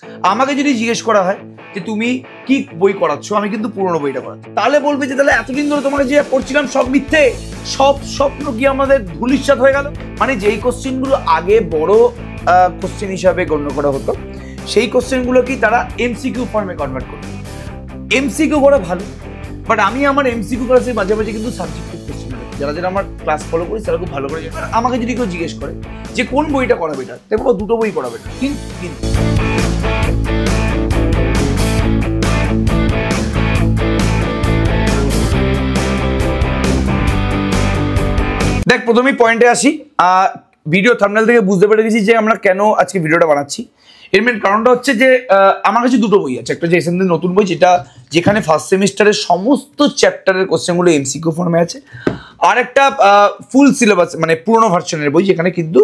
আমাকে যদি জিজ্ঞেস করা হয় যে তুমি কি বই করাচ্ছ, আমি কিন্তু পুরনো বইটা করাচ্ছি, তাহলে বলবে যে তাহলে এতদিন ধরে তোমাকে যে পড়ছিলাম সব মিথ্যে, সব স্বপ্ন কি আমাদের ধূলিসাৎ হয়ে গেল। মানে যেই কোশ্চেনগুলো আগে বড় কোশ্চেন হিসাবে গণ্য করা হতো, সেই কোশ্চেনগুলোকেই তারা এমসিকিউ ফর্মে কনভার্ট করবে। এমসিকিউ করা ভালো, বাট আমি আমার এমসিকিউ ক্লাসের মাঝে মাঝে কিন্তু সাবজেক্টিভ কোশ্চেন, যারা যারা আমার ক্লাস ফলো করি তারা খুব ভালো করে জানে। আমাকে যদি কেউ জিজ্ঞেস করে যে কোন বইটা করা বেটার, দেখো দুটো বই করা বেটার, কিন্তু দেখ, প্রথমেই পয়েন্টে আসি। ভিডিও থাম্বনেল থেকে বুঝতে পেরে গেছি যে আমরা কেন আজকে ভিডিওটা বানাচ্ছি। এর মেন কারণটা হচ্ছে যে আমার কাছে দুটো বই আছে। একটা যে এসএনদের নতুন বই, যেখানে ফার্স্ট সেমিস্টারের সমস্ত চ্যাপ্টারের কোশ্চেনগুলো এমসিকিউ ফর্মে আছে, আর একটা ফুল সিলেবাস মানে পুরোনো ভার্সনের বই, যেখানে কিন্তু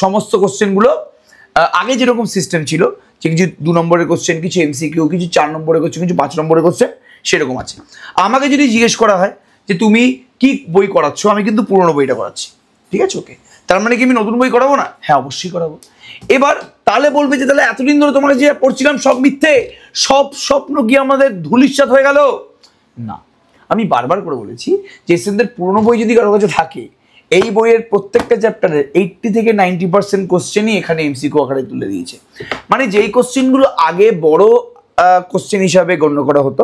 সমস্ত কোশ্চেনগুলো আগে যেরকম সিস্টেম ছিল, যে কিছু 2 নম্বরের কোশ্চেন, কিছু এমসিকিউ, কিছু 4 নম্বরের কোশ্চেন, কিছু 5 নম্বরের কোশ্চেন, সেরকম আছে। আমাকে যদি জিজ্ঞেস করা হয় যে তুমি কি বই করাচ্ছ, আমি কিন্তু পুরোনো বইটা করাচ্ছি, ঠিক আছে, ওকে। তার মানে কি আমি নতুন বই করাবো না? হ্যাঁ, অবশ্যই করাবো। এবার তাহলে বলবে যে তাহলে এতদিন ধরে তোমাকে যে পড়ছিলাম সব মিথ্যে, সব স্বপ্ন কি আমাদের ধূলিসাৎ হয়ে গেল? না, আমি বারবার করে বলেছি যে এসএনদের পুরোনো বই যদি কারো কাছে থাকে, এই বইয়ের প্রত্যেকটা চ্যাপ্টারের 80 থেকে 90% কোশ্চেনই এখানে এমসিকিউ আকারে তুলে দিয়েছে। মানে যেই কোশ্চেনগুলো আগে বড় কোশ্চেন হিসাবে গণ্য করা হতো,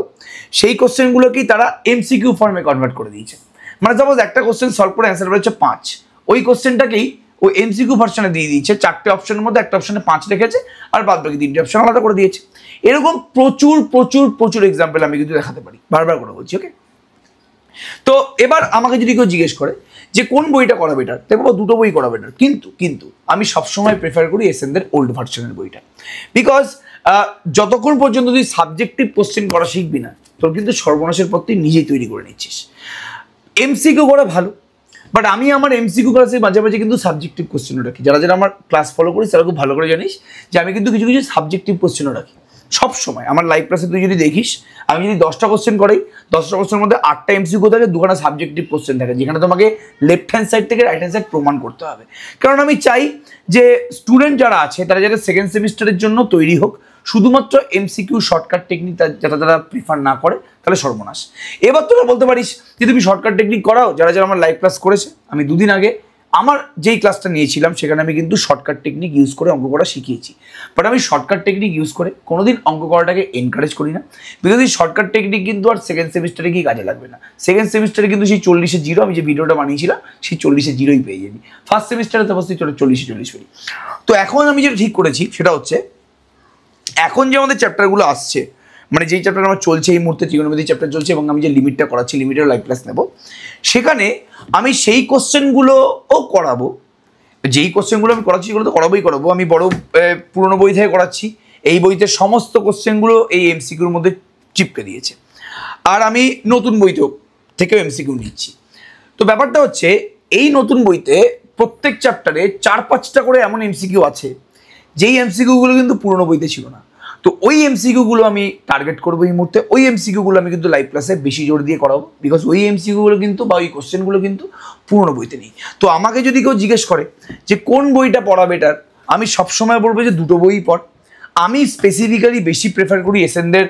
সেই কোশ্চেনগুলোকেই তারা এমসিকিউ ফর্মে কনভার্ট করে দিয়েছে। মানে সাপোজ একটা কোশ্চেন সলভ করে অ্যান্সার হচ্ছে 5, ওই কোশ্চেনটাকেই ও এমসিকিউ ভার্সনে দিয়ে দিয়েছে। 4টে অপশনের মধ্যে একটা অপশনে 5 রেখেছে, আর বাদ বাকি 3টে অপশন আলাদা করে দিয়েছে। এরকম প্রচুর প্রচুর প্রচুর এক্সাম্পল আমি কিন্তু দেখাতে পারি, বারবার করে বলছি, ওকে। তো এবার আমাকে যদি কেউ জিজ্ঞেস করে যে কোন বইটা করা বেটার, দেখো দুটো বই করা বেটার, কিন্তু আমি সবসময় প্রেফার করি এসএনদের ওল্ড ভার্সনের বইটা। বিকজ যতক্ষণ পর্যন্ত তুই সাবজেক্টিভ কোশ্চেন করা শিখবি না, তোর কিন্তু সর্বনাশের পথ তুই নিজেই তৈরি করে নিচ্ছিস। এমসিকিউ করা ভালো, বাট আমি আমার এমসিকিউ ক্লাসের মাঝে মাঝে কিন্তু সাবজেক্টিভ কোশ্চেনও রাখি। যারা যারা আমার ক্লাস ফলো করিস তারা খুব ভালো করে জানিস যে আমি কিন্তু কিছু কিছু সাবজেক্টিভ কোশ্চেনও রাখি সব সময়। আমার লাইভ ক্লাসে তুই যদি দেখিস, আমি যদি 10টা কোশ্চেন করাই, 10টা কোশ্চেনের মধ্যে 8টা এমসিকিউ থাকে, 2খানা সাবজেক্টিভ কোশ্চেন থাকে, যেখানে তোমাকে লেফট হ্যান্ড সাইড থেকে রাইট হ্যান্ড সাইড প্রমাণ করতে হবে। কারণ আমি চাই যে স্টুডেন্ট যারা আছে তারা যারা সেকেন্ড সেমিস্টারের জন্য তৈরি হোক, শুধুমাত্র এমসিকিউ শর্টকাট টেকনিক যারা যারা প্রিফার না করে, তাহলে সর্বনাশ। এবার তোরা বলতে পারিস যে তুমি শর্টকাট টেকনিক করাও। যারা যারা আমার লাইভ ক্লাস করেছে, আমি 2 দিন আগে আমার যেই ক্লাসটা নিয়েছিলাম সেখানে আমি কিন্তু শর্টকাট টেকনিক ইউজ করে অঙ্ক করা শিখিয়েছি। বাট আমি শর্টকাট টেকনিক ইউজ করে কোনোদিন অঙ্ক করাটাকে এনকারেজ করি না, বিকজ এই শর্টকাট টেকনিক কিন্তু আর সেকেন্ড সেমিস্টারে গিয়ে কাজে লাগবে না। সেকেন্ড সেমিস্টারে কিন্তু সেই 40-এ 0, আমি যে ভিডিওটা বানিয়েছিলাম সেই 40-এ 0ই পেয়ে যাবি। ফার্স্ট সেমিস্টারে তো অবশ্যই 40-এ 40 পেলি। তো এখন আমি যেটা ঠিক করেছি সেটা হচ্ছে, এখন যে আমাদের চ্যাপ্টারগুলো আসছে, মানে যেই চ্যাপ্টার আমার চলছে এই মুহূর্তে, ত্রিকোণমিতি চ্যাপ্টার চলছে, এবং আমি যে লিমিটটা করাচ্ছি, লিমিটের লাইভ ক্লাস নেব, সেখানে আমি সেই কোশ্চেনগুলোও করাবো। যেই কোশ্চেনগুলো আমি করাচ্ছি সেগুলো তো করাবো। আমি বড় পুরোনো বই থেকে করাচ্ছি, এই বইতে সমস্ত কোশ্চেনগুলো এই এমসিকিউর মধ্যে চিপকে দিয়েছে, আর আমি নতুন বইতেও থেকেও এমসিকিউ নিচ্ছি। তো ব্যাপারটা হচ্ছে, এই নতুন বইতে প্রত্যেক চ্যাপ্টারে 4-5টা করে এমন এমসিকিউ আছে, যেই এমসিকিউগুলো কিন্তু পুরোনো বইতে ছিল না। তো ওই এমসিকিউগুলো আমি টার্গেট করবো এই মুহূর্তে। ওই এমসিকিউগুলো আমি কিন্তু লাইভ ক্লাসে বেশি জোর দিয়ে করাবো, বিকজ ওই এমসিকিউগুলো কিন্তু বা ওই কোশ্চেনগুলো কিন্তু পুরোনো বইতে নেই। তো আমাকে যদি কেউ জিজ্ঞেস করে যে কোন বইটা পড়া বেটার, আমি সবসময় বলবো যে দুটো বই পড়। আমি স্পেসিফিক্যালি বেশি প্রেফার করি এসএনদের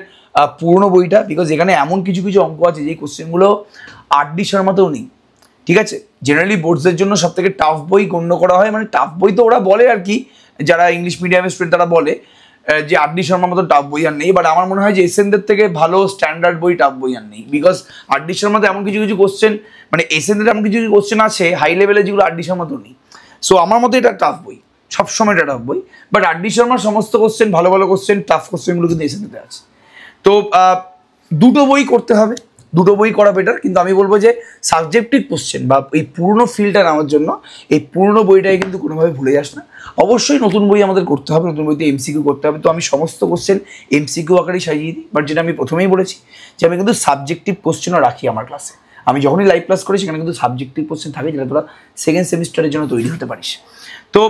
পুরোনো বইটা, বিকজ এখানে এমন কিছু কিছু অঙ্ক আছে যেই কোশ্চেনগুলো আর.ডি. শর্মাতেও নেই, ঠিক আছে। জেনারেলি বোর্ডসের জন্য সব থেকে টাফ বই গণ্য করা হয়, মানে টাফ বই তো ওরা বলে আর কি, যারা ইংলিশ মিডিয়ামের স্টুডেন্ট তারা বলে যে আর.ডি. শর্মার মতো টাফ বই আর নেই। বাট আমার মনে হয় যে এসএনদের থেকে ভালো স্ট্যান্ডার্ড বই টাফ বই আর নেই, বিকজ আর.ডি. শর্মাতে এমন কিছু কিছু কোশ্চেন, মানে এসএনদের এমন কিছু কিছু কোশ্চেন আছে হাই লেভেলে, যেগুলো আর.ডি. শর্মাতেও নেই। সো আমার মতে এটা টাফ বই, সবসময় এটা টাফ বই। But RD. শর্মার সমস্ত কোশ্চেন, ভালো ভালো কোশ্চেন, টাফ কোশ্চেনগুলো কিন্তু এসএনদের আছে। তো দুটো বই করতে হবে, দুটো বই করা বেটার। কিন্তু আমি বলবো যে সাবজেক্টিভ কোশ্চেন বা এই পুরনো ফিল্ডটা নেওয়ার জন্য এই পুরনো বইটাই কিন্তু কোনোভাবে ভুলে যাস না। অবশ্যই নতুন বই আমাদের করতে হবে, নতুন বইতে এমসিকিউ করতে হবে। তো আমি সমস্ত কোশ্চেন এমসিকিউ আকারেই সাজিয়ে দিই। বাট যেটা আমি প্রথমেই বলেছি যে আমি কিন্তু সাবজেক্টিভ কোশ্চেনও রাখি আমার ক্লাসে। আমি যখনই লাইভ ক্লাস করি সেখানে কিন্তু সাবজেক্টিভ কোশ্চেন থাকে, যেটা তোরা সেকেন্ড সেমিস্টারের জন্য তৈরি হতে পারিস। তো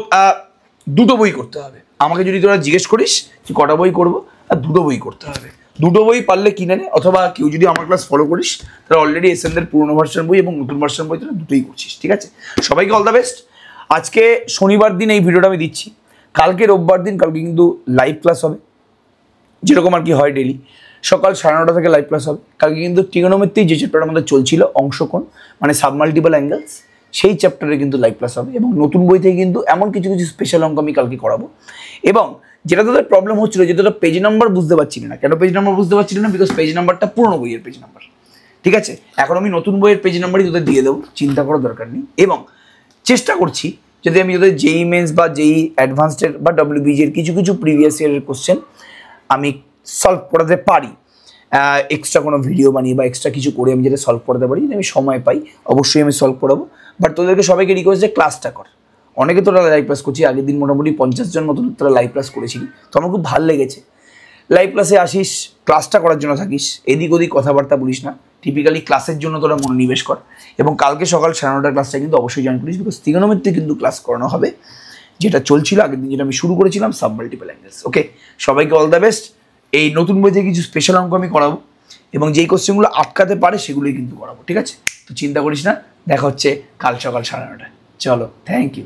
দুটো বই করতে হবে। আমাকে যদি তোরা জিজ্ঞেস করিস যে কটা বই করবো, আর দুটো বই করতে হবে। দুটো বই পারলে কিনে নে, অথবা কেউ যদি আমার ক্লাস ফলো করিস তারা অলরেডি এসএনদের পুরোনো ভার্সন বই এবং নতুন ভার্সন বই তোরা দুটোই করছিস, ঠিক আছে। সবাইকে অল দ্য বেস্ট। আজকে শনিবার দিন এই ভিডিওটা আমি দিচ্ছি, কালকে রোববার দিন, কালকে কিন্তু লাইভ ক্লাস হবে, যেরকম আর কি হয় ডেলি সকাল 9:30 থেকে লাইভ ক্লাস হবে। কালকে কিন্তু ট্রিগোনোমেট্রি যে চ্যাপ্টার আমাদের চলছিল অংশকোণ মানে সাবমাল্টিপল অ্যাঙ্গেলস, সেই চ্যাপ্টারে কিন্তু লাইভ ক্লাস হবে। এবং নতুন বই থেকে কিন্তু এমন কিছু কিছু স্পেশাল অঙ্ক আমি কালকে করাবো। এবং যেটা তোদের প্রবলেম হচ্ছিল যে তোরা পেজ নাম্বার বুঝতে পারছিলি না, কেন পেজ নাম্বার বুঝতে পারছিলি না? বিকজ পেজ নাম্বারটা পুরনো বইয়ের পেজ নাম্বার, ঠিক আছে? এখন আমি নতুন বইয়ের পেজ নাম্বারই তোদের দিয়ে দেবো, চিন্তা করার দরকার নেই। এবং চেষ্টা করছি যদি আমি তোদের জেই মেন্স বা জেই অ্যাডভান্সডের বা ডব্লিউবিজির কিছু কিছু প্রিভিয়াস ইয়ারের কোশ্চেন আমি সলভ করাতে পারি, এক্সট্রা কোনো ভিডিও বানিয়ে বা এক্সট্রা কিছু করে আমি যেটা সলভ করাতে পারি, আমি সময় পাই অবশ্যই আমি সলভ করাবো। বাট তোদেরকে সবাইকে রিকোয়েস্ট যে ক্লাসটা কর। অনেকে তোরা লাইভ ক্লাস করছি, আগের দিন মোটামুটি 50 জন মতন তোরা লাইভ ক্লাস করেছিলি, তো আমার খুব ভালো লেগেছে। লাইভ ক্লাসে আসিস, ক্লাসটা করার জন্য থাকিস, এদিক ওদিক কথাবার্তা বলিস না, টিপিক্যালি ক্লাসের জন্য তোরা মনোনিবেশ কর। এবং কালকে সকাল 9:30 ক্লাসটা কিন্তু অবশ্যই জয়েন করিস, বিকজ ট্রিগোনোমেট্রি কিন্তু ক্লাস করানো হবে, যেটা চলছিল আগের দিন, যেটা আমি শুরু করেছিলাম সাবমাল্টিপল অ্যাঙ্গেলস। ওকে, সবাইকে অল দ্য বেস্ট। এই নতুন বই থেকে কিছু স্পেশাল অঙ্ক আমি করাবো এবং যেই কোশ্চেনগুলো আটকাতে পারে সেগুলোই কিন্তু করাবো, ঠিক আছে? তো চিন্তা করিস না, দেখা হচ্ছে কাল সকাল 9:30টায়। চলো, থ্যাংক ইউ।